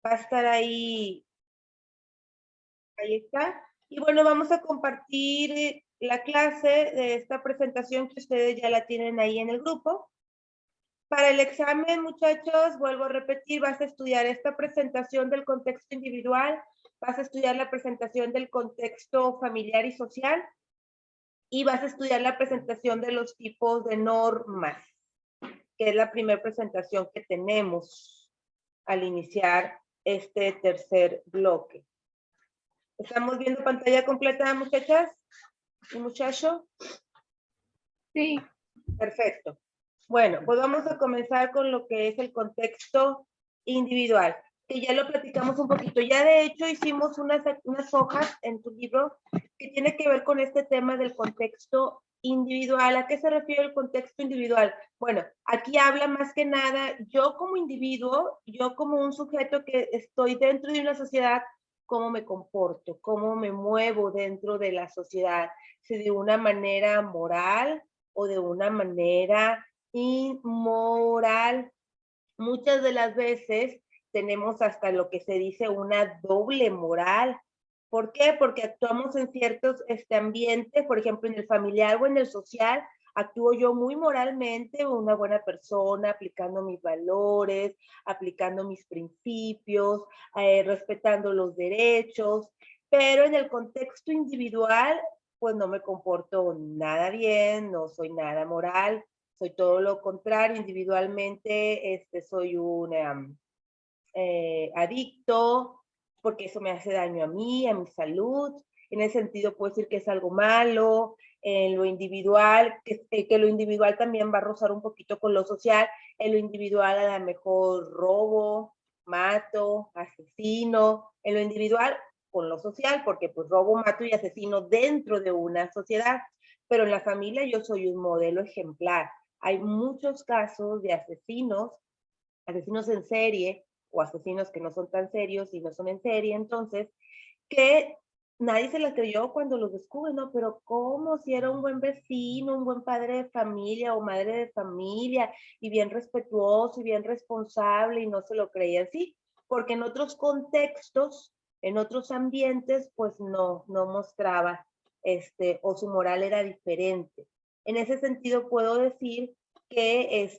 Va a estar ahí está. Y bueno, vamos a compartir la clase de esta presentación que ustedes ya la tienen ahí en el grupo. Para el examen, muchachos, vuelvo a repetir, vas a estudiar esta presentación del contexto individual, vas a estudiar la presentación del contexto familiar y social, y vas a estudiar la presentación de los tipos de normas, que es la primera presentación que tenemos al iniciar este tercer bloque. ¿Estamos viendo pantalla completa, muchachas y muchacho? Sí. Perfecto. Bueno, pues vamos a comenzar con lo que es el contexto individual, que ya lo platicamos un poquito. Ya de hecho hicimos unas hojas en tu libro que tiene que ver con este tema del contexto individual. ¿A qué se refiere el contexto individual? Bueno, aquí habla más que nada yo como individuo, yo como un sujeto que estoy dentro de una sociedad, cómo me comporto, cómo me muevo dentro de la sociedad, si de una manera moral o de una manera inmoral. Muchas de las veces tenemos hasta lo que se dice una doble moral. ¿Por qué? Porque actuamos en ciertos ambientes, por ejemplo, en el familiar o en el social, actúo yo muy moralmente, una buena persona, aplicando mis valores, aplicando mis principios, respetando los derechos, pero en el contexto individual, pues no me comporto nada bien, no soy nada moral, soy todo lo contrario, individualmente soy un adicto, porque eso me hace daño a mí, a mi salud. En ese sentido puedo decir que es algo malo. En lo individual, que lo individual también va a rozar un poquito con lo social. En lo individual a lo mejor robo, mato, asesino. En lo individual con lo social, porque pues robo, mato y asesino dentro de una sociedad. Pero en la familia yo soy un modelo ejemplar. Hay muchos casos de asesinos en serie o asesinos que no son tan serios y no son en serie, entonces, que nadie se la creyó cuando los descubre, ¿no? Pero ¿cómo? Si era un buen vecino, un buen padre de familia o madre de familia, y bien respetuoso y bien responsable, y no se lo creían, sí, porque en otros contextos, en otros ambientes, pues no mostraba, o su moral era diferente. En ese sentido puedo decir que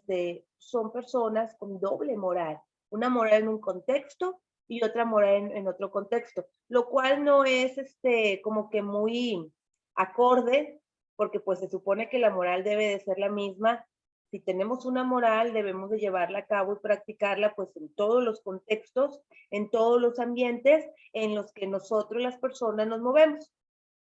son personas con doble moral, una moral en un contexto y otra moral en otro contexto, lo cual no es como que muy acorde, porque pues se supone que la moral debe de ser la misma. Si tenemos una moral, debemos de llevarla a cabo y practicarla pues en todos los contextos, en todos los ambientes en los que nosotros las personas nos movemos.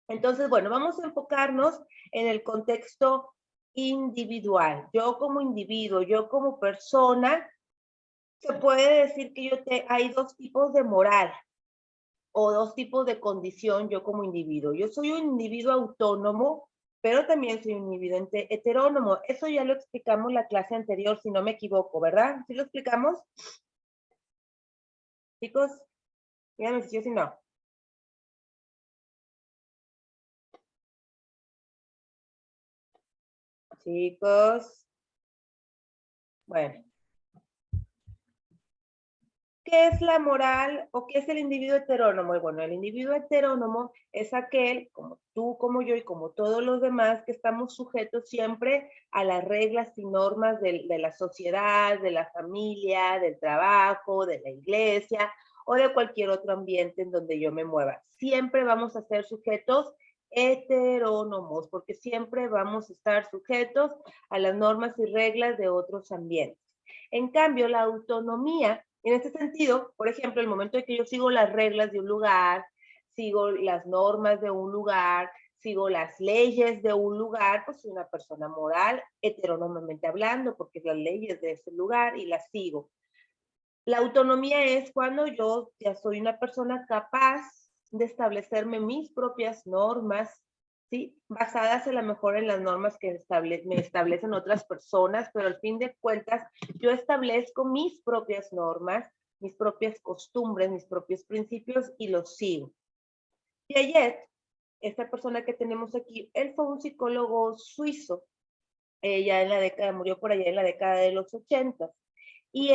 Entonces, bueno, vamos a enfocarnos en el contexto individual. Yo como individuo, yo como persona, se puede decir que hay dos tipos de moral o dos tipos de condición yo como individuo. Yo soy un individuo autónomo, pero también soy un individuo heterónomo. Eso ya lo explicamos la clase anterior, si no me equivoco, ¿verdad? ¿Sí lo explicamos? Chicos, díganme si yo si no. Chicos. Bueno. ¿Qué es la moral o qué es el individuo heterónomo? Y bueno, el individuo heterónomo es aquel, como tú, como yo y como todos los demás, que estamos sujetos siempre a las reglas y normas de la sociedad, de la familia, del trabajo, de la iglesia o de cualquier otro ambiente en donde yo me mueva. Siempre vamos a ser sujetos heterónomos, porque siempre vamos a estar sujetos a las normas y reglas de otros ambientes. En cambio, la autonomía, en este sentido, por ejemplo, el momento en que yo sigo las reglas de un lugar, sigo las normas de un lugar, sigo las leyes de un lugar, pues soy una persona moral, heterónomamente hablando, porque es las leyes de ese lugar y las sigo. La autonomía es cuando yo ya soy una persona capaz de establecerme mis propias normas, ¿sí? Basadas a lo mejor en las normas que me establecen otras personas, pero al fin de cuentas yo establezco mis propias normas, mis propias costumbres, mis propios principios y los sigo. Piaget, esta persona que tenemos aquí, él fue un psicólogo suizo, ya en la década, murió por allá en la década de los 80. Y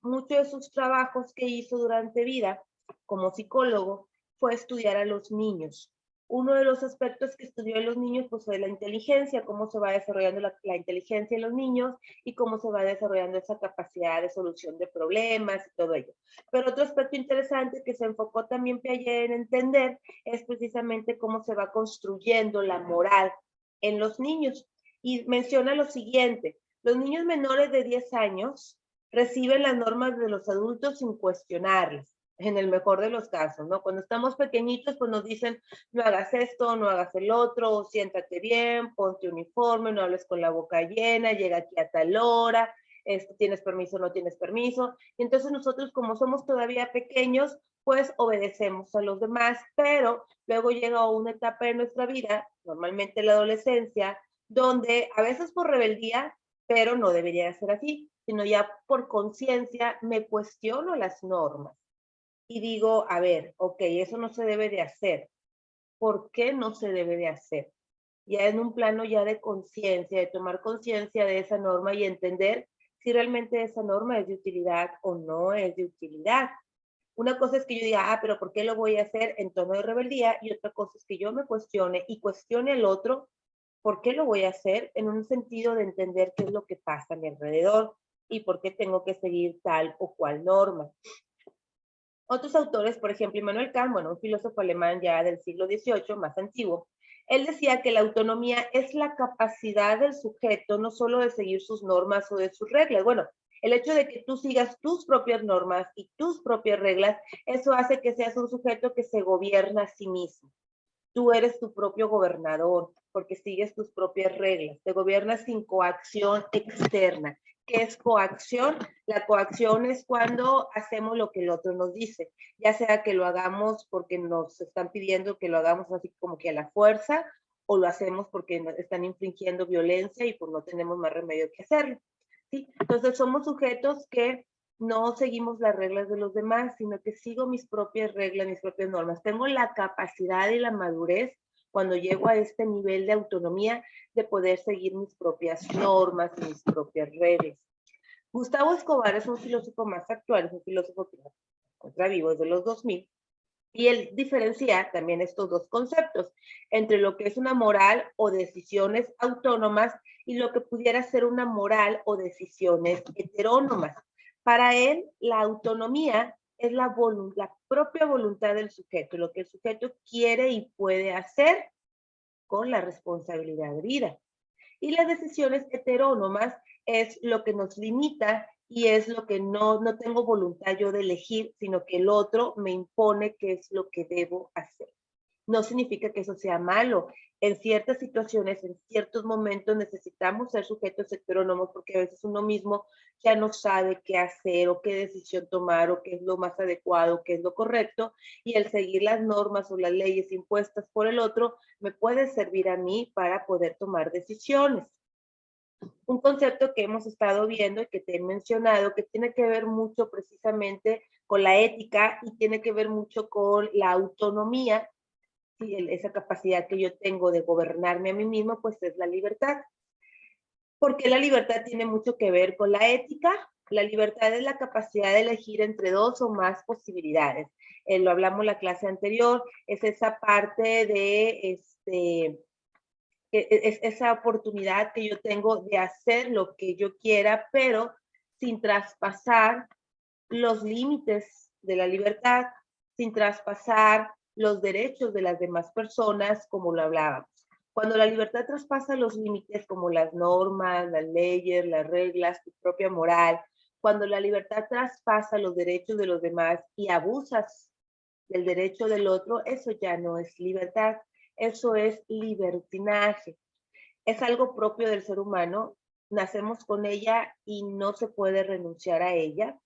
muchos de sus trabajos que hizo durante vida como psicólogo fue estudiar a los niños. Uno de los aspectos que estudió en los niños pues, fue la inteligencia, cómo se va desarrollando la inteligencia en los niños y cómo se va desarrollando esa capacidad de solución de problemas y todo ello. Pero otro aspecto interesante que se enfocó también Piaget en entender es precisamente cómo se va construyendo la moral en los niños. Y menciona lo siguiente: los niños menores de 10 años reciben las normas de los adultos sin cuestionarlas, en el mejor de los casos, ¿no? Cuando estamos pequeñitos, pues nos dicen, no hagas esto, no hagas el otro, siéntate bien, ponte uniforme, no hables con la boca llena, llega aquí a tal hora, tienes permiso, no tienes permiso. Y entonces nosotros, como somos todavía pequeños, pues obedecemos a los demás, pero luego llega una etapa de nuestra vida, normalmente la adolescencia, donde a veces por rebeldía, pero no debería ser así, sino ya por conciencia me cuestiono las normas y digo, a ver, ok, eso no se debe de hacer. ¿Por qué no se debe de hacer? Ya en un plano ya de conciencia, de tomar conciencia de esa norma y entender si realmente esa norma es de utilidad o no es de utilidad. Una cosa es que yo diga, pero ¿por qué lo voy a hacer en tono de rebeldía? Y otra cosa es que yo me cuestione y cuestione al otro, ¿por qué lo voy a hacer? En un sentido de entender qué es lo que pasa a mi alrededor y por qué tengo que seguir tal o cual norma. Otros autores, por ejemplo, Immanuel Kant, bueno, un filósofo alemán ya del siglo XVIII, más antiguo, él decía que la autonomía es la capacidad del sujeto no solo de seguir sus normas o de sus reglas. Bueno, el hecho de que tú sigas tus propias normas y tus propias reglas, eso hace que seas un sujeto que se gobierna a sí mismo. Tú eres tu propio gobernador porque sigues tus propias reglas. Te gobiernas sin coacción externa. ¿Qué es coacción? La coacción es cuando hacemos lo que el otro nos dice, ya sea que lo hagamos porque nos están pidiendo que lo hagamos así como que a la fuerza, o lo hacemos porque nos están infringiendo violencia y pues no tenemos más remedio que hacerlo. ¿Sí? Entonces somos sujetos que no seguimos las reglas de los demás, sino que sigo mis propias reglas, mis propias normas. Tengo la capacidad y la madurez cuando llego a este nivel de autonomía de poder seguir mis propias normas y mis propias reglas. Gustavo Escobar es un filósofo más actual, es un filósofo que encuentra vivo desde los 2000, y él diferencia también estos dos conceptos entre lo que es una moral o decisiones autónomas y lo que pudiera ser una moral o decisiones heterónomas. Para él, la autonomía es la propia voluntad del sujeto, lo que el sujeto quiere y puede hacer con la responsabilidad de vida. Y las decisiones heterónomas es lo que nos limita y es lo que no tengo voluntad yo de elegir, sino que el otro me impone qué es lo que debo hacer. No significa que eso sea malo. En ciertas situaciones, en ciertos momentos necesitamos ser sujetos heterónomos porque a veces uno mismo ya no sabe qué hacer o qué decisión tomar o qué es lo más adecuado, qué es lo correcto, y el seguir las normas o las leyes impuestas por el otro me puede servir a mí para poder tomar decisiones. Un concepto que hemos estado viendo y que te he mencionado, que tiene que ver mucho precisamente con la ética y tiene que ver mucho con la autonomía, ¿sí? Esa capacidad que yo tengo de gobernarme a mí mismo, pues es la libertad. Porque la libertad tiene mucho que ver con la ética. La libertad es la capacidad de elegir entre dos o más posibilidades. Lo hablamos en la clase anterior, es esa parte de es esa oportunidad que yo tengo de hacer lo que yo quiera, pero sin traspasar los límites de la libertad, sin traspasar los derechos de las demás personas, como lo hablábamos. Cuando la libertad traspasa los límites, como las normas, las leyes, las reglas, tu propia moral, cuando la libertad traspasa los derechos de los demás y abusas del derecho del otro, eso ya no es libertad, eso es libertinaje. Es algo propio del ser humano, nacemos con ella y no se puede renunciar a ella.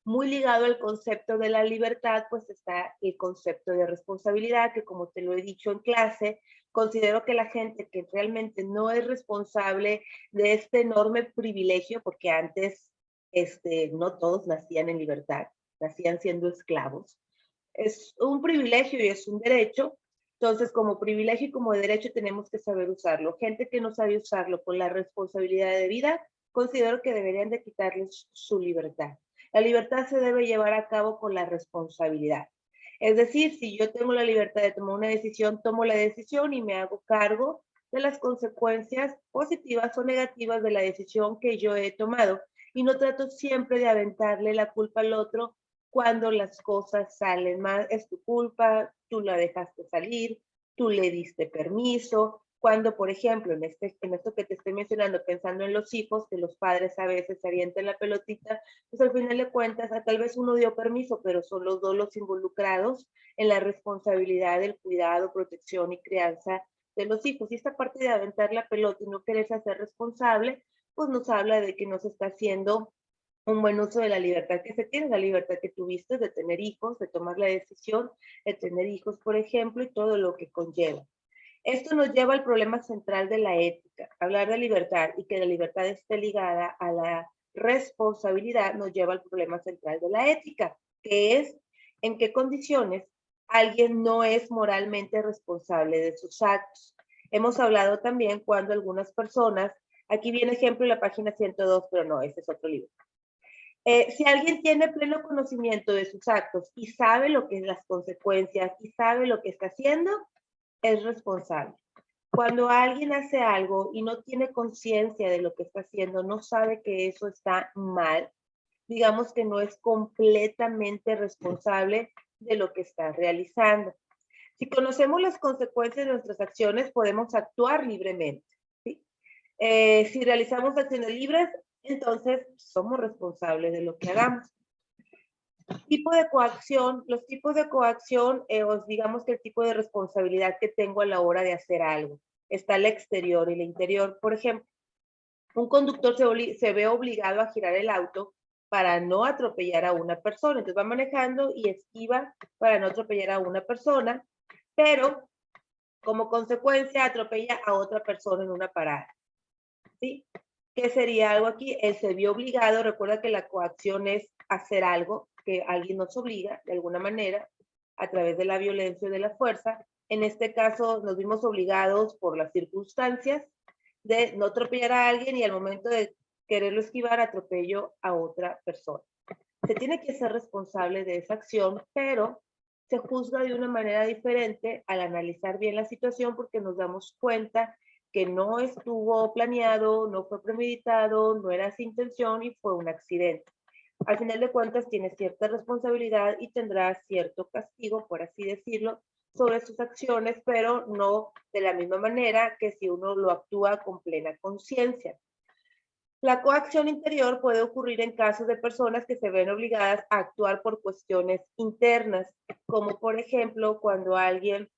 Muy ligado al concepto de la libertad, pues está el concepto de responsabilidad, que como te lo he dicho en clase, considero que la gente que realmente no es responsable de este enorme privilegio, porque antes no todos nacían en libertad, nacían siendo esclavos. Es un privilegio y es un derecho. Entonces, como privilegio y como derecho tenemos que saber usarlo. Gente que no sabe usarlo con la responsabilidad de vida, considero que deberían de quitarles su libertad. La libertad se debe llevar a cabo con la responsabilidad. Es decir, si yo tengo la libertad de tomar una decisión, tomo la decisión y me hago cargo de las consecuencias positivas o negativas de la decisión que yo he tomado. Y no trato siempre de aventarle la culpa al otro cuando las cosas salen mal. Es tu culpa, tú la dejaste salir, tú le diste permiso. Cuando, por ejemplo, en esto que te estoy mencionando, pensando en los hijos, que los padres a veces se avientan la pelotita, pues al final de cuentas, tal vez uno dio permiso, pero son los dos los involucrados en la responsabilidad del cuidado, protección y crianza de los hijos. Y esta parte de aventar la pelota y no quererse hacer responsable, pues nos habla de que no se está haciendo un buen uso de la libertad que se tiene, la libertad que tuviste de tener hijos, de tomar la decisión de tener hijos, por ejemplo, y todo lo que conlleva. Esto nos lleva al problema central de la ética. Hablar de libertad y que la libertad esté ligada a la responsabilidad nos lleva al problema central de la ética, que es en qué condiciones alguien no es moralmente responsable de sus actos. Hemos hablado también cuando algunas personas, aquí viene ejemplo en la página 102, pero no, ese es otro libro. Si alguien tiene pleno conocimiento de sus actos y sabe lo que es las consecuencias y sabe lo que está haciendo, es responsable. Cuando alguien hace algo y no tiene conciencia de lo que está haciendo, no sabe que eso está mal, digamos que no es completamente responsable de lo que está realizando. Si conocemos las consecuencias de nuestras acciones, podemos actuar libremente, ¿sí? Si realizamos acciones libres, entonces somos responsables de lo que hagamos. Tipo de coacción, los tipos de coacción, digamos que el tipo de responsabilidad que tengo a la hora de hacer algo. Está el exterior y el interior. Por ejemplo, un conductor se ve obligado a girar el auto para no atropellar a una persona. Entonces va manejando y esquiva para no atropellar a una persona, pero como consecuencia atropella a otra persona en una parada. ¿Sí? ¿Qué sería algo aquí? Él se vio obligado, recuerda que la coacción es hacer algo que alguien nos obliga de alguna manera a través de la violencia o de la fuerza. En este caso nos vimos obligados por las circunstancias de no atropellar a alguien y al momento de quererlo esquivar atropello a otra persona. Se tiene que ser responsable de esa acción, pero se juzga de una manera diferente al analizar bien la situación porque nos damos cuenta que no estuvo planeado, no fue premeditado, no era sin intención y fue un accidente. Al final de cuentas tiene cierta responsabilidad y tendrá cierto castigo, por así decirlo, sobre sus acciones, pero no de la misma manera que si uno lo actúa con plena conciencia. La coacción interior puede ocurrir en casos de personas que se ven obligadas a actuar por cuestiones internas, como por ejemplo cuando alguien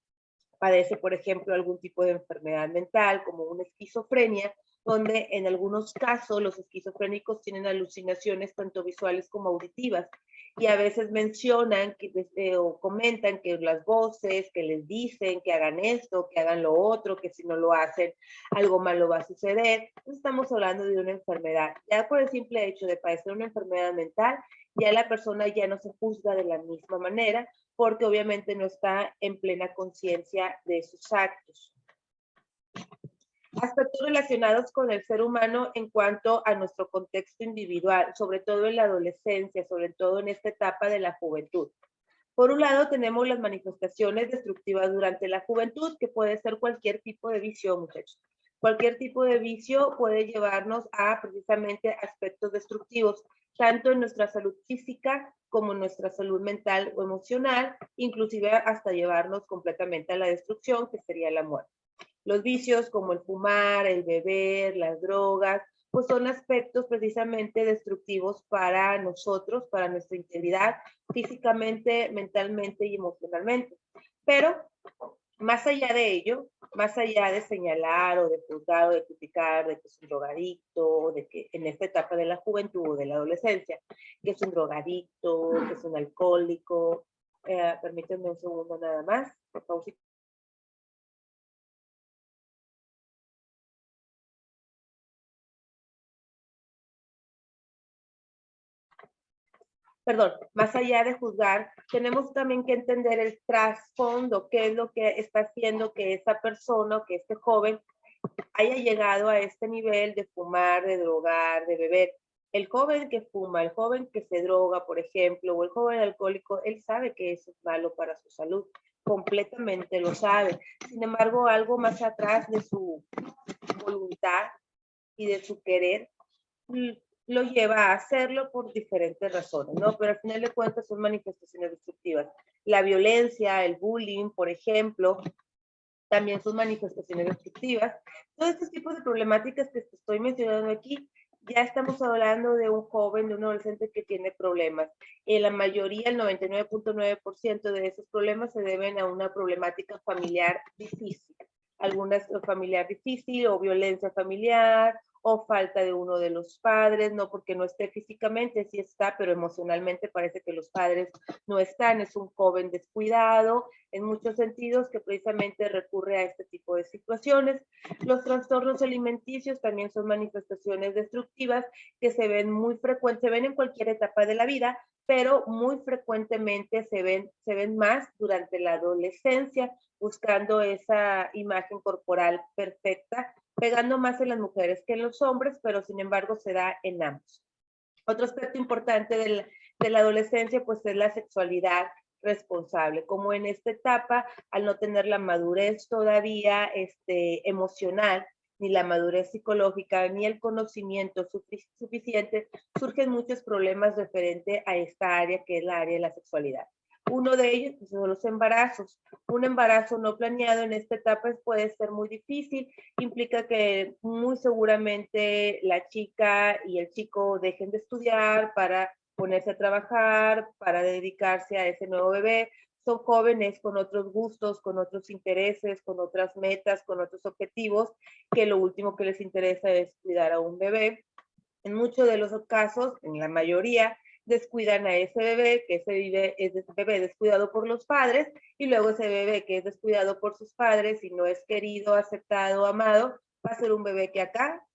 padece, por ejemplo, algún tipo de enfermedad mental, como una esquizofrenia, donde en algunos casos los esquizofrénicos tienen alucinaciones tanto visuales como auditivas. Y a veces mencionan o comentan que las voces, que les dicen que hagan esto, que hagan lo otro, que si no lo hacen, algo malo va a suceder. Entonces estamos hablando de una enfermedad. Ya por el simple hecho de padecer una enfermedad mental, ya la persona ya no se juzga de la misma manera, porque obviamente no está en plena conciencia de sus actos. Aspectos relacionados con el ser humano en cuanto a nuestro contexto individual, sobre todo en la adolescencia, sobre todo en esta etapa de la juventud. Por un lado tenemos las manifestaciones destructivas durante la juventud, que puede ser cualquier tipo de vicio, muchachos. Cualquier tipo de vicio puede llevarnos a precisamente aspectos destructivos, tanto en nuestra salud física como en nuestra salud mental o emocional, inclusive hasta llevarnos completamente a la destrucción, que sería la muerte. Los vicios como el fumar, el beber, las drogas, pues son aspectos precisamente destructivos para nosotros, para nuestra integridad físicamente, mentalmente y emocionalmente. Pero más allá de ello, más allá de señalar o de juzgar o de criticar de que es un drogadicto, o de que en esta etapa de la juventud o de la adolescencia, que es un drogadicto, que es un alcohólico, permítanme un segundo nada más, por favor. Perdón, más allá de juzgar, tenemos también que entender el trasfondo, qué es lo que está haciendo que esa persona, que este joven haya llegado a este nivel de fumar, de drogar, de beber. El joven que fuma, el joven que se droga, por ejemplo, o el joven alcohólico, él sabe que eso es malo para su salud, completamente lo sabe. Sin embargo, algo más atrás de su voluntad y de su querer lo lleva a hacerlo por diferentes razones, ¿no? Pero al final de cuentas son manifestaciones destructivas. La violencia, el bullying, por ejemplo, también son manifestaciones destructivas. Todos estos tipos de problemáticas que te estoy mencionando aquí, ya estamos hablando de un joven, de un adolescente que tiene problemas. En la mayoría, el 99.9% de esos problemas se deben a una problemática familiar difícil. Algunas familiar difícil o violencia familiar o falta de uno de los padres, no porque no esté físicamente, sí está, pero emocionalmente parece que los padres no están. Es un joven descuidado en muchos sentidos que precisamente recurre a este tipo de situaciones. Los trastornos alimenticios también son manifestaciones destructivas que se ven muy frecuentes, se ven en cualquier etapa de la vida, pero muy frecuentemente se ven más durante la adolescencia, buscando esa imagen corporal perfecta, pegando más en las mujeres que en los hombres, pero sin embargo se da en ambos. Otro aspecto importante de la adolescencia pues es la sexualidad responsable, como en esta etapa, al no tener la madurez todavía emocional, ni la madurez psicológica, ni el conocimiento suficiente, surgen muchos problemas referente a esta área que es la área de la sexualidad. Uno de ellos pues, son los embarazos. Un embarazo no planeado en esta etapa puede ser muy difícil, implica que muy seguramente la chica y el chico dejen de estudiar para ponerse a trabajar, para dedicarse a ese nuevo bebé. Son jóvenes con otros gustos, con otros intereses, con otras metas, con otros objetivos, que lo último que les interesa es cuidar a un bebé. En muchos de los casos, en la mayoría, descuidan a ese bebé, que ese bebé descuidado por los padres, y luego ese bebé que es descuidado por sus padres y no es querido, aceptado, amado, va a ser un bebé que acá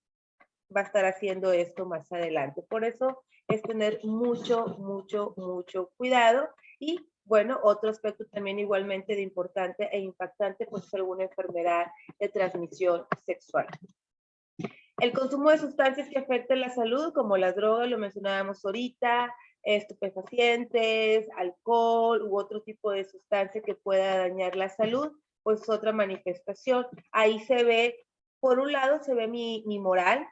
va a estar haciendo esto más adelante. Por eso es tener mucho, mucho, mucho cuidado. Y bueno, otro aspecto también igualmente de importante e impactante, pues es alguna enfermedad de transmisión sexual. El consumo de sustancias que afecten la salud, como las drogas, lo mencionábamos ahorita, estupefacientes, alcohol u otro tipo de sustancia que pueda dañar la salud, pues es otra manifestación. Ahí se ve, por un lado se ve mi moral,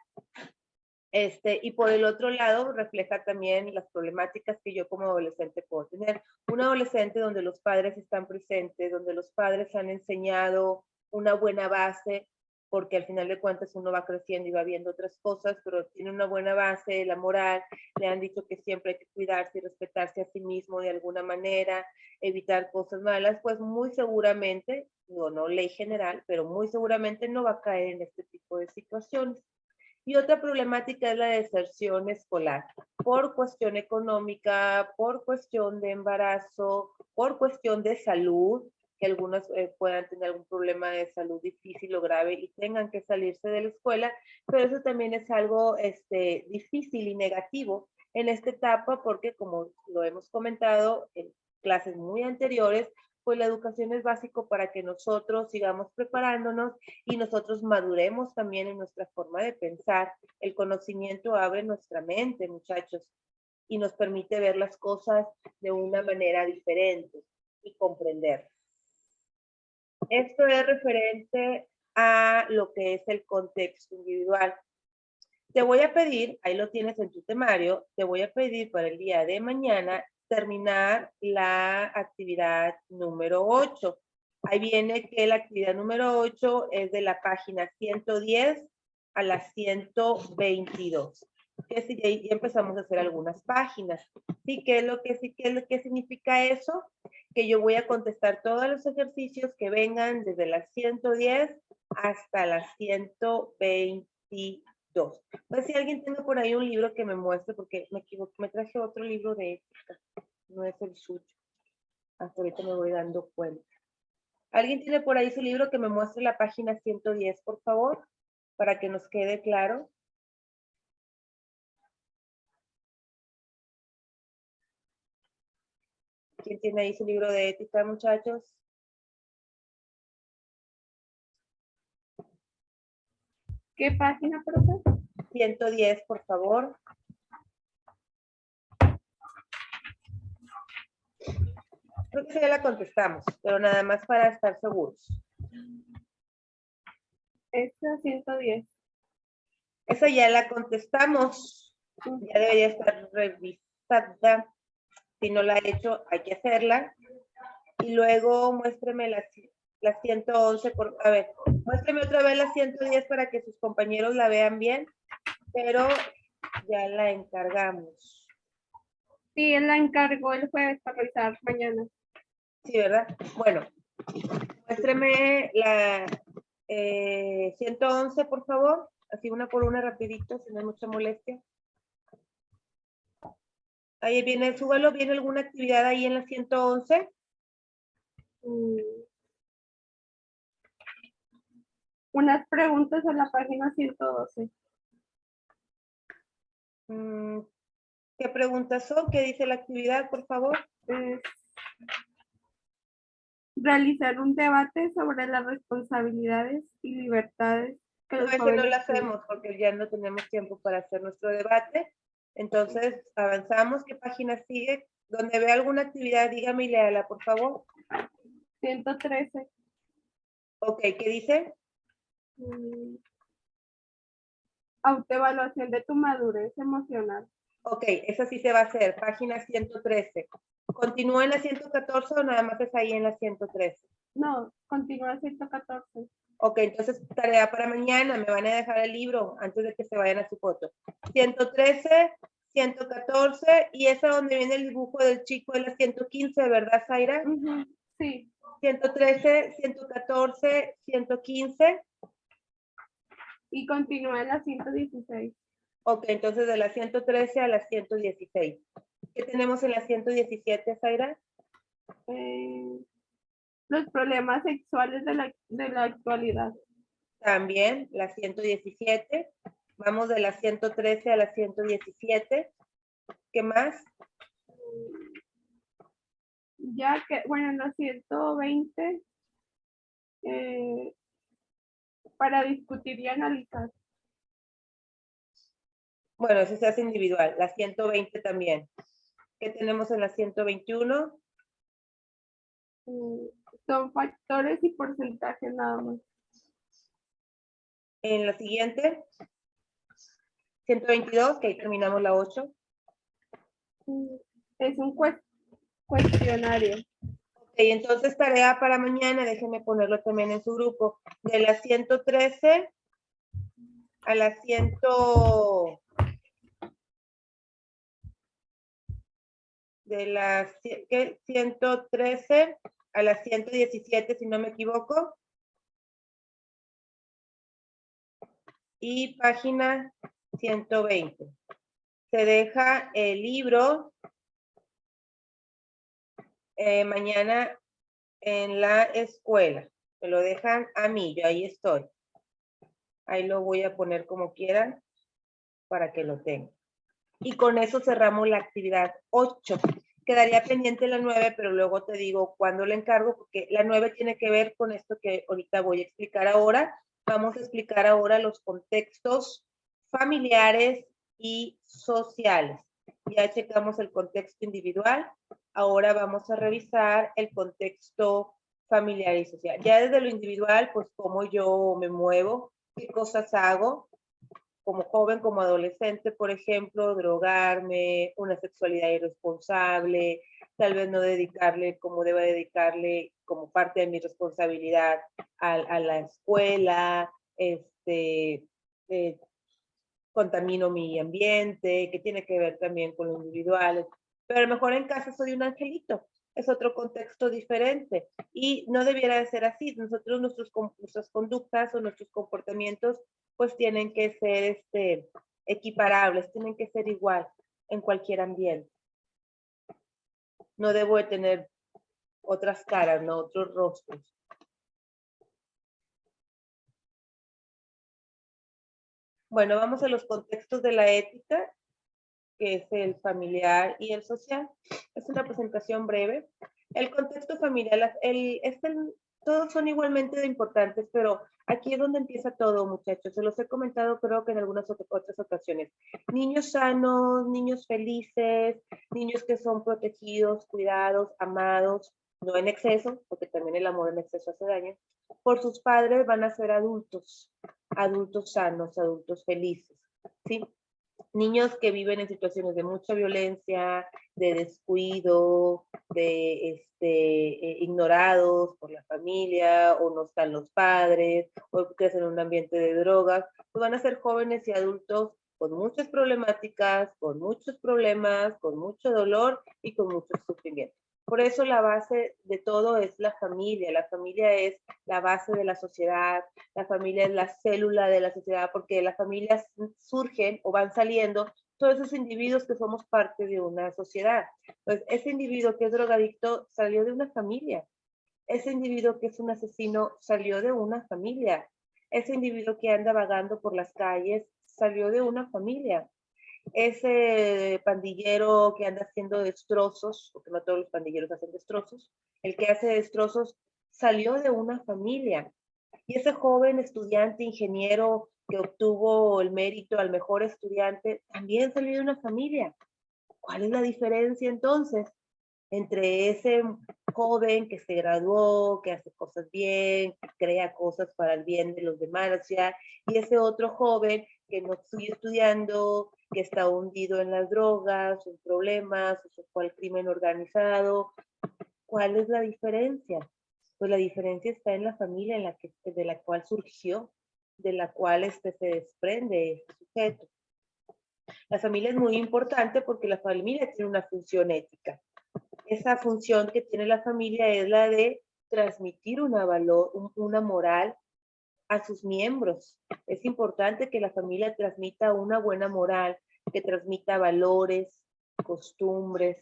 y por el otro lado refleja también las problemáticas que yo como adolescente puedo tener. Un adolescente donde los padres están presentes, donde los padres han enseñado una buena base, porque al final de cuentas uno va creciendo y va viendo otras cosas, pero tiene una buena base, la moral, le han dicho que siempre hay que cuidarse y respetarse a sí mismo de alguna manera, evitar cosas malas, pues muy seguramente, no ley general, pero muy seguramente no va a caer en este tipo de situaciones. Y otra problemática es la deserción escolar, por cuestión económica, por cuestión de embarazo, por cuestión de salud, que algunos puedan tener algún problema de salud difícil o grave y tengan que salirse de la escuela, pero eso también es algo difícil y negativo en esta etapa porque, como lo hemos comentado en clases muy anteriores, pues la educación es básico para que nosotros sigamos preparándonos y nosotros maduremos también en nuestra forma de pensar. El conocimiento abre nuestra mente, muchachos, y nos permite ver las cosas de una manera diferente y comprender. Esto es referente a lo que es el contexto individual. Te voy a pedir, ahí lo tienes en tu temario, te voy a pedir para el día de mañana terminar la actividad número 8. Ahí viene que la actividad número 8 es de la página 110 a la 122. Que si ahí empezamos a hacer algunas páginas. ¿Sí? ¿Qué significa eso? Que yo voy a contestar todos los ejercicios que vengan desde las 110 hasta las 122. Pues si alguien tiene por ahí un libro que me muestre, porque me equivoqué, me traje otro libro de ética, no es el suyo. Hasta ahorita me voy dando cuenta. ¿Alguien tiene por ahí su libro que me muestre la página 110, por favor? Para que nos quede claro. ¿Quién tiene ahí su libro de ética, muchachos? ¿Qué página, profe? 110, por favor. Creo que ya la contestamos, pero nada más para estar seguros. Esta 110. Esa ya la contestamos. Ya debería estar revisada. Si no la ha hecho, hay que hacerla. Y luego muéstreme la 111. A ver, muéstreme otra vez la 110 para que sus compañeros la vean bien. Pero ya la encargamos. Sí, él la encargó el jueves para revisar mañana. Sí, ¿verdad? Bueno, muéstreme la 111, por favor. Así una por una rapidito, si no hay mucha molestia. Ahí viene, súbalo, ¿viene alguna actividad ahí en la 111? Unas preguntas a la página 112. ¿Qué preguntas son? ¿Qué dice la actividad, por favor? Realizar un debate sobre las responsabilidades y libertades que No, los ese no jóvenes lo hacemos porque ya no tenemos tiempo para hacer nuestro debate. Entonces, avanzamos. ¿Qué página sigue? Donde vea alguna actividad, dígame y léala, por favor. 113. Ok, ¿qué dice? Autoevaluación de tu madurez emocional. Ok, esa sí se va a hacer, página 113. ¿Continúa en la 114 o nada más es ahí en la 113? No, continúa 114. Ok, entonces tarea para mañana, me van a dejar el libro antes de que se vayan a su foto. 113, 114, y esa donde viene el dibujo del chico es la 115, ¿verdad, Zaira? Sí. 113, 114, 115. Y continúa en la 116. Ok, entonces de la 113 a la 116. ¿Qué tenemos en la 117, Zaira? Los problemas sexuales de la actualidad. También la 117. Vamos de la 113 a la 117. ¿Qué más? Ya que, bueno, en la 120, para discutir y analizar. Bueno, eso se hace individual. La 120 también. ¿Qué tenemos en la 121? Son factores y porcentajes nada más. En la siguiente, 122, que ahí terminamos la 8. Es un cuestionario. Ok, entonces tarea para mañana, déjenme ponerlo también en su grupo. De la 113 a la 100... De la 113 a la 117, si no me equivoco. Y página 120. Se deja el libro mañana en la escuela. Me lo dejan a mí, yo ahí estoy. Ahí lo voy a poner como quieran para que lo tengan. Y con eso cerramos la actividad 8. Quedaría pendiente la 9, pero luego te digo cuándo la encargo, porque la 9 tiene que ver con esto que ahorita voy a explicar ahora. Vamos a explicar ahora los contextos familiares y sociales. Ya checamos el contexto individual. Ahora vamos a revisar el contexto familiar y social. Ya desde lo individual, pues cómo yo me muevo, qué cosas hago, como joven, como adolescente, por ejemplo, drogarme, una sexualidad irresponsable, tal vez no dedicarle como deba dedicarle como parte de mi responsabilidad a la escuela, contamino mi ambiente, que tiene que ver también con lo individual, pero a lo mejor en casa soy un angelito, es otro contexto diferente y no debiera de ser así. Nosotros, nuestras conductas o nuestros comportamientos pues tienen que ser equiparables, tienen que ser igual en cualquier ambiente. No debo de tener otras caras, no otros rostros. Bueno, vamos a los contextos de la ética, que es el familiar y el social. Es una presentación breve. El contexto familiar es Todos son igualmente de importantes, pero aquí es donde empieza todo, muchachos. Se los he comentado creo que en algunas otras ocasiones. Niños sanos, niños felices, niños que son protegidos, cuidados, amados, no en exceso, porque también el amor en exceso hace daño, por sus padres van a ser adultos, adultos sanos, adultos felices, ¿sí? Niños que viven en situaciones de mucha violencia, de descuido, de ignorados por la familia, o no están los padres, o crecen en un ambiente de drogas, pues van a ser jóvenes y adultos con muchas problemáticas, con muchos problemas, con mucho dolor y con mucho sufrimiento. Por eso la base de todo es la familia es la base de la sociedad, la familia es la célula de la sociedad, porque de las familias surgen o van saliendo todos esos individuos que somos parte de una sociedad. Entonces, ese individuo que es drogadicto salió de una familia. Ese individuo que es un asesino salió de una familia. Ese individuo que anda vagando por las calles salió de una familia. Ese pandillero que anda haciendo destrozos, porque no todos los pandilleros hacen destrozos, el que hace destrozos salió de una familia. Y ese joven estudiante, ingeniero que obtuvo el mérito al mejor estudiante, también salió de una familia. ¿Cuál es la diferencia entonces entre ese joven que se graduó, que hace cosas bien, que crea cosas para el bien de los demás, o sea, y ese otro joven que no sigue estudiando, que está hundido en las drogas, en problemas, o fue al crimen organizado? ¿Cuál es la diferencia? Pues la diferencia está en la familia en la que, de la cual surgió, de la cual se desprende este sujeto. La familia es muy importante porque la familia tiene una función ética. Esa función que tiene la familia es la de transmitir una moral a sus miembros. Es importante que la familia transmita una buena moral, que transmita valores, costumbres,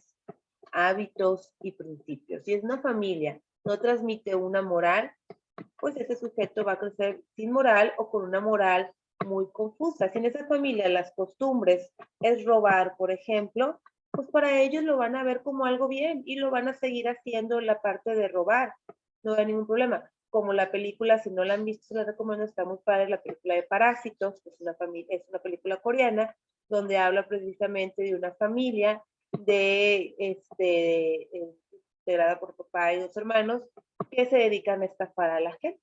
hábitos y principios. Si es una familia no transmite una moral, pues ese sujeto va a crecer sin moral o con una moral muy confusa. Si en esa familia las costumbres es robar, por ejemplo, pues para ellos lo van a ver como algo bien y lo van a seguir haciendo la parte de robar. No hay ningún problema. Como la película, si no la han visto, se la recomiendo, está muy padre, la película de Parásitos, que es una película coreana, donde habla precisamente de una familia integrada por papá y dos hermanos que se dedican a estafar a la gente.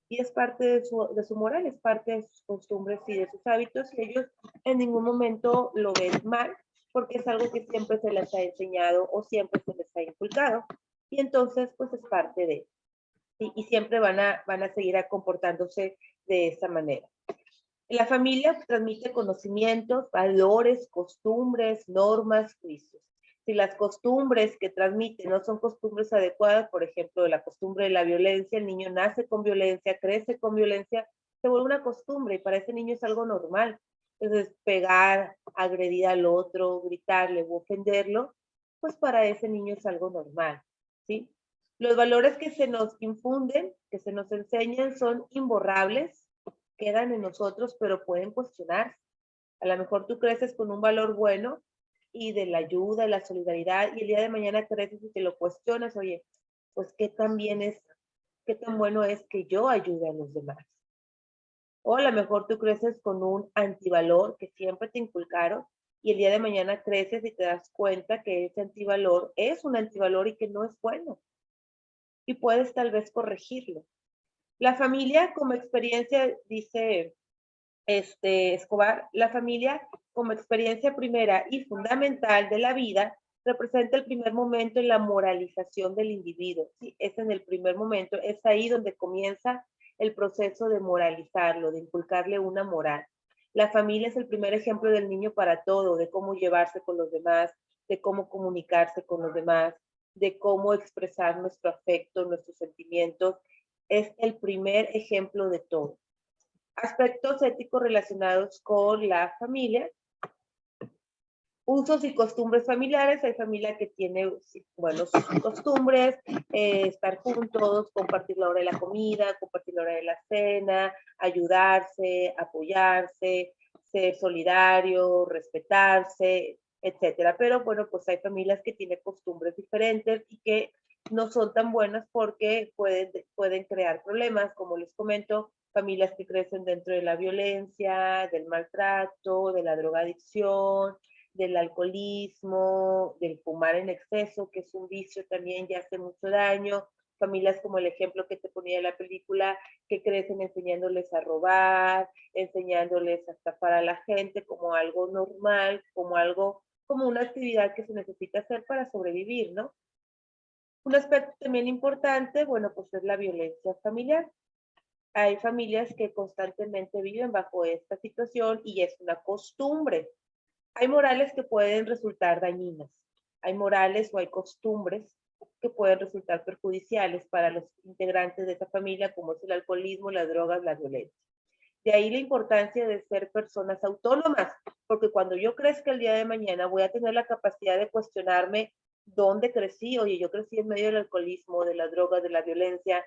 Y es parte de su moral, es parte de sus costumbres y de sus hábitos, y ellos en ningún momento lo ven mal, porque es algo que siempre se les ha enseñado o siempre se les ha inculcado, y entonces pues es parte de, y siempre van a seguir comportándose de esa manera. La familia transmite conocimientos, valores, costumbres, normas, juicios. Si las costumbres que transmite no son costumbres adecuadas, por ejemplo, la costumbre de la violencia, el niño nace con violencia, crece con violencia, se vuelve una costumbre y para ese niño es algo normal. Entonces, pegar, agredir al otro, gritarle o ofenderlo, pues para ese niño es algo normal, ¿sí? Los valores que se nos infunden, que se nos enseñan, son imborrables, quedan en nosotros, pero pueden cuestionarse. A lo mejor tú creces con un valor bueno y de la ayuda, la solidaridad, y el día de mañana creces y te lo cuestionas, oye, pues qué tan bien es, qué tan bueno es que yo ayude a los demás. O a lo mejor tú creces con un antivalor que siempre te inculcaron y el día de mañana creces y te das cuenta que ese antivalor es un antivalor y que no es bueno. Y puedes tal vez corregirlo. La familia como experiencia, dice Escobar, la familia como experiencia primera y fundamental de la vida representa el primer momento en la moralización del individuo. ¿Sí? Es en el primer momento, es ahí donde comienza el proceso de moralizarlo, de inculcarle una moral. La familia es el primer ejemplo del niño para todo, de cómo llevarse con los demás, de cómo comunicarse con los demás, de cómo expresar nuestro afecto, nuestros sentimientos. Es el primer ejemplo de todo. Aspectos éticos relacionados con la familia. Usos y costumbres familiares. Hay familia que tiene, bueno, sus costumbres, estar juntos, compartir la hora de la comida, compartir la hora de la cena, ayudarse, apoyarse, ser solidario, respetarse, etcétera. Pero bueno, pues hay familias que tienen costumbres diferentes y que no son tan buenas porque pueden crear problemas, como les comento, familias que crecen dentro de la violencia, del maltrato, de la drogadicción, del alcoholismo, del fumar en exceso, que es un vicio también y hace mucho daño. Familias como el ejemplo que te ponía en la película, que crecen enseñándoles a robar, enseñándoles a estafar a la gente como algo normal, como una actividad que se necesita hacer para sobrevivir, ¿no? Un aspecto también importante, bueno, pues es la violencia familiar. Hay familias que constantemente viven bajo esta situación y es una costumbre. Hay morales que pueden resultar dañinas. Hay morales o hay costumbres que pueden resultar perjudiciales para los integrantes de esa familia, como es el alcoholismo, las drogas, la violencia. De ahí la importancia de ser personas autónomas, porque cuando yo crezca el día de mañana voy a tener la capacidad de cuestionarme dónde crecí. Oye, yo crecí en medio del alcoholismo, de las drogas, de la violencia.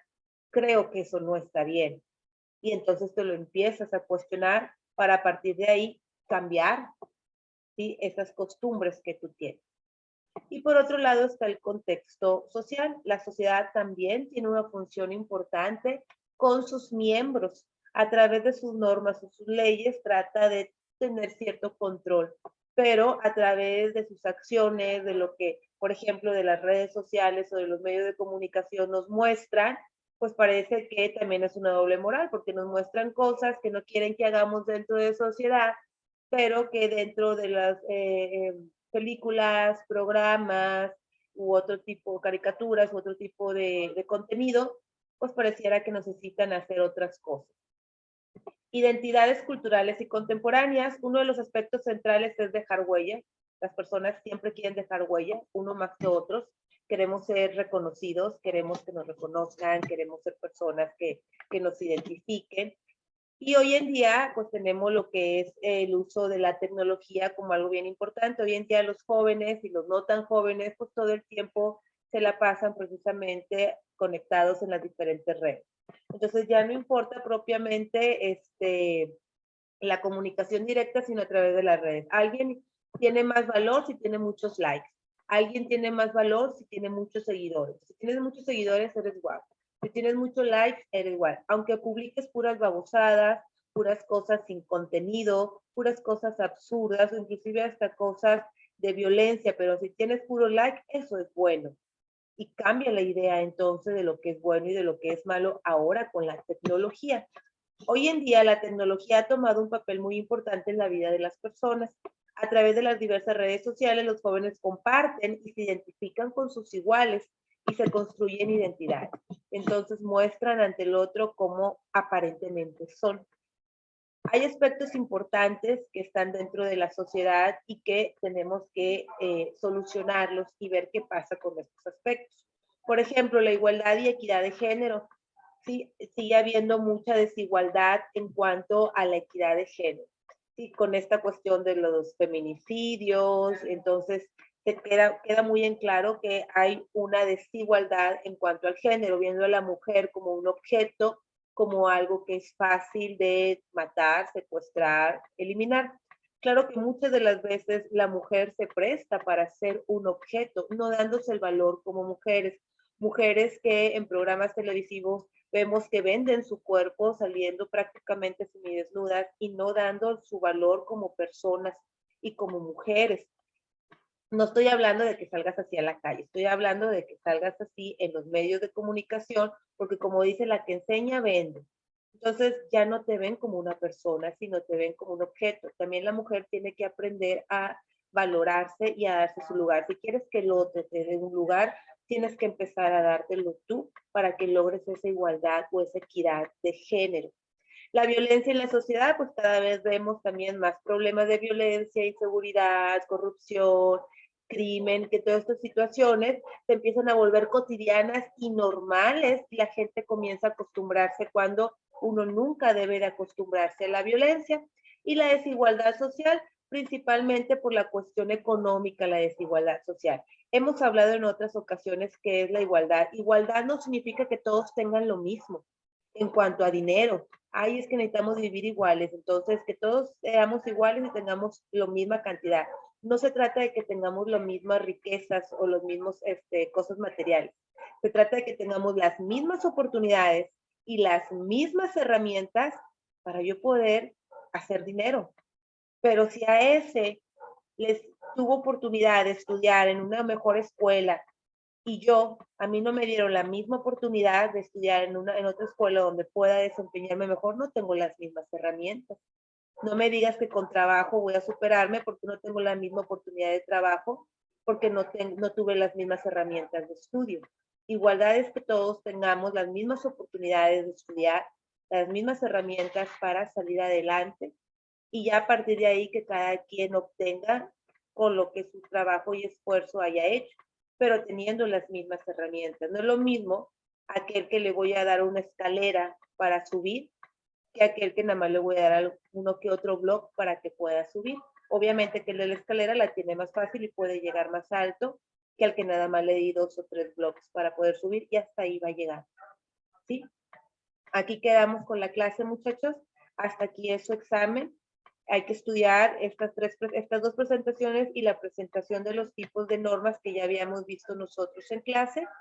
Creo que eso no está bien. Y entonces te lo empiezas a cuestionar para a partir de ahí cambiar, ¿sí?, esas costumbres que tú tienes. Y por otro lado está el contexto social. La sociedad también tiene una función importante con sus miembros. A través de sus normas o sus leyes trata de tener cierto control, pero a través de sus acciones, de lo que, por ejemplo, de las redes sociales o de los medios de comunicación nos muestran, pues parece que también es una doble moral, porque nos muestran cosas que no quieren que hagamos dentro de sociedad, pero que dentro de las películas, programas u otro tipo, caricaturas u otro tipo de contenido, pues pareciera que necesitan hacer otras cosas. Identidades culturales y contemporáneas. Uno de los aspectos centrales es dejar huella. Las personas siempre quieren dejar huella, uno más que otros. Queremos ser reconocidos, queremos que nos reconozcan, queremos ser personas que nos identifiquen. Y hoy en día, pues tenemos lo que es el uso de la tecnología como algo bien importante. Hoy en día los jóvenes y los no tan jóvenes, pues todo el tiempo se la pasan precisamente conectados en las diferentes redes. Entonces ya no importa propiamente la comunicación directa, sino a través de las redes. Alguien tiene más valor si tiene muchos likes. Alguien tiene más valor si tiene muchos seguidores. Si tienes muchos seguidores, eres guapo. Si tienes muchos likes, eres igual. Aunque publiques puras babosadas, puras cosas sin contenido, puras cosas absurdas, o inclusive hasta cosas de violencia, pero si tienes puro like, eso es bueno. Y cambia la idea entonces de lo que es bueno y de lo que es malo ahora con la tecnología. Hoy en día la tecnología ha tomado un papel muy importante en la vida de las personas. A través de las diversas redes sociales, los jóvenes comparten y se identifican con sus iguales y se construyen identidades. Entonces muestran ante el otro cómo aparentemente son. Hay aspectos importantes que están dentro de la sociedad y que tenemos que solucionarlos y ver qué pasa con estos aspectos. Por ejemplo, la igualdad y equidad de género. Sí, sigue habiendo mucha desigualdad en cuanto a la equidad de género. Sí, con esta cuestión de los feminicidios, entonces queda muy en claro que hay una desigualdad en cuanto al género, viendo a la mujer como un objeto, como algo que es fácil de matar, secuestrar, eliminar. Claro que muchas de las veces la mujer se presta para ser un objeto, no dándose el valor como mujeres. Mujeres que en programas televisivos vemos que venden su cuerpo saliendo prácticamente semidesnudas y no dando su valor como personas y como mujeres. No estoy hablando de que salgas así a la calle, estoy hablando de que salgas así en los medios de comunicación, porque como dice, la que enseña vende. Entonces ya no te ven como una persona, sino te ven como un objeto. También la mujer tiene que aprender a valorarse y a darse su lugar. Si quieres que el otro te dé un lugar, tienes que empezar a dártelo tú para que logres esa igualdad o esa equidad de género. La violencia en la sociedad, pues cada vez vemos también más problemas de violencia, inseguridad, corrupción, crimen, que todas estas situaciones se empiezan a volver cotidianas y normales y la gente comienza a acostumbrarse cuando uno nunca debe de acostumbrarse a la violencia. Y la desigualdad social, principalmente por la cuestión económica, la desigualdad social. Hemos hablado en otras ocasiones que es la igualdad. Igualdad no significa que todos tengan lo mismo en cuanto a dinero. Ay, es que necesitamos vivir iguales, entonces que todos seamos iguales y tengamos la misma cantidad. no se trata de que tengamos las mismas riquezas o los mismos cosas materiales. Se trata de que tengamos las mismas oportunidades y las mismas herramientas para yo poder hacer dinero. Pero si a ese les tuvo oportunidad de estudiar en una mejor escuela y a mí no me dieron la misma oportunidad de estudiar en otra escuela donde pueda desempeñarme mejor, no tengo las mismas herramientas. No me digas que con trabajo voy a superarme porque no tengo la misma oportunidad de trabajo, porque no tuve las mismas herramientas de estudio. Igualdad es que todos tengamos las mismas oportunidades de estudiar, las mismas herramientas para salir adelante y ya a partir de ahí que cada quien obtenga con lo que su trabajo y esfuerzo haya hecho, pero teniendo las mismas herramientas. No es lo mismo aquel que le voy a dar una escalera para subir que aquel que nada más le voy a dar uno que otro blog para que pueda subir. Obviamente que la escalera la tiene más fácil y puede llegar más alto que al que nada más le di 2 o 3 blogs para poder subir y hasta ahí va a llegar. ¿Sí? Aquí quedamos con la clase, muchachos. Hasta aquí es su examen. Hay que estudiar estas dos presentaciones y la presentación de los tipos de normas que ya habíamos visto nosotros en clase.